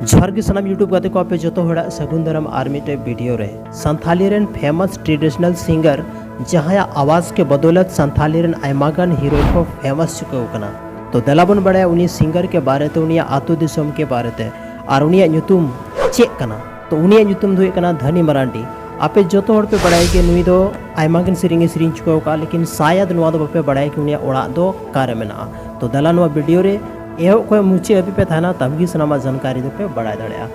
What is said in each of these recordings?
जोहार गे सानाम यूट्यूब गाते को पे जो हड़ा सगुन दाराम आर मिटे वीडियो रे Santhali rain famous traditional singer जहां आवाज के बदौलत संथाली रेन आयमागन हीरोइन को फेमस चुके कना। तो दलाबन बड़ा उनी सिंगर के बारे ते उनी आतु दिसोम के बारे ते और उनी नुतुम चेक कना। तो उनी नुतुम दो कना धनी मरांडी। आपे जो हड़ पे बड़ा कि नुई दो आयमागन सेरिंग सेरिंग चुके का, लेकिन शायद नुआ दो बापे बड़ा कि उनी ओड़ा दो कारे मेना। तो दला नुआ वीडियो रे एहो को मुचे अभी पे थाना तबगी सनामा जानकारी दो पे बड़ा दड़िया।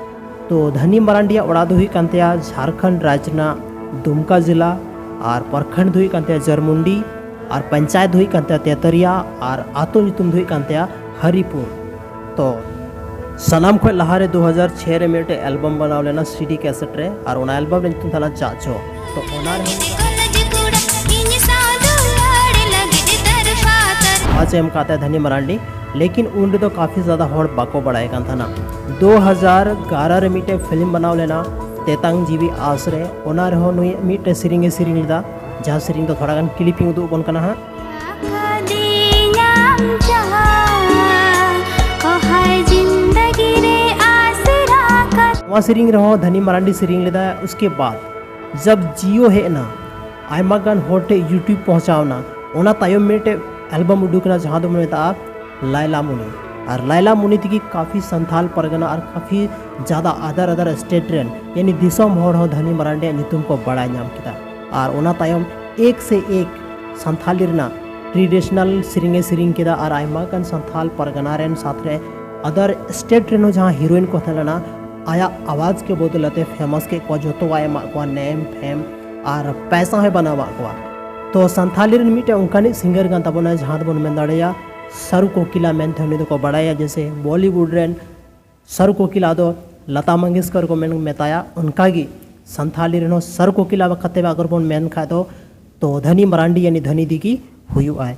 तो धनी मरांडिया ओड़ा दो हुई कांतिया झारखंड राज्य ना दुमका जिला और प्रखंड हुई कांतिया जरमुंडी और पंचायत हुई कांतिया तेतरिया और आतो नितुम हुई कांतिया हरिपुर। तो सनाम को लहारे 2006 रे मेटे एल्बम बनाव लेना सीडी कैसेट रे और ओना एल्बम रे नितुम थाना चाचो। तो ओना आज एम कहते धनी मरांडी, लेकिन उन तो काफ़ी ज़्यादा हड़ बाको बढ़ाए था ना। 2011 रे मिटे फिल्म बनाव लेना तेतांग जीवी आसरे ओना रहो नुई मिटे सिरिंगे सिरिंग दा जहाँ सिरिंग तो थोड़ा गान क्लिपिंग उदुग बन कना हा। वहाँ सिरिंग रहो धनी मरांडी सिरिंग लेदा। उसके बाद जब जियो है ना आयमा गान होटे यूट्यूब पहुँचावना ओना तायम मिटे एल्बम उडुकना जहाँ तो मैं लाइला मुनी और लाइला मुनी थी काफ़ी संथाल परगना और काफ़ी ज़्यादा अदर स्टेट रेन यानी दिसम हड़ हो धनी मरांडी नितुम को बड़ा नाम किया। और ओना तायम एक से एक संथाली रेना ट्रेडिशनल सिरिंगे सिरिंग किया और आयमा गान संथाल परगना रेन साथ रे अदर स्टेट रेनो जहाँ हीरोइन को थलना आया आवाज़ के बदलते फेमस के को जो तो आए को नेम फेम और पैसा है बनावा को। तो संथाली रेन मिटे उनका सिंगर गान तबना जहाँ तबन में दड़िया सर कोकिला मेन थे को बढ़ाया। जैसे बॉलीवुड रेन सर कोकिला दो लता मंगेशकर को मेन मेताया उनका गी संथाली रेनो सर कोकिला वक्त अगर बन मेन खा तो धनी मरांडी यानी धनी दी की हुई आए।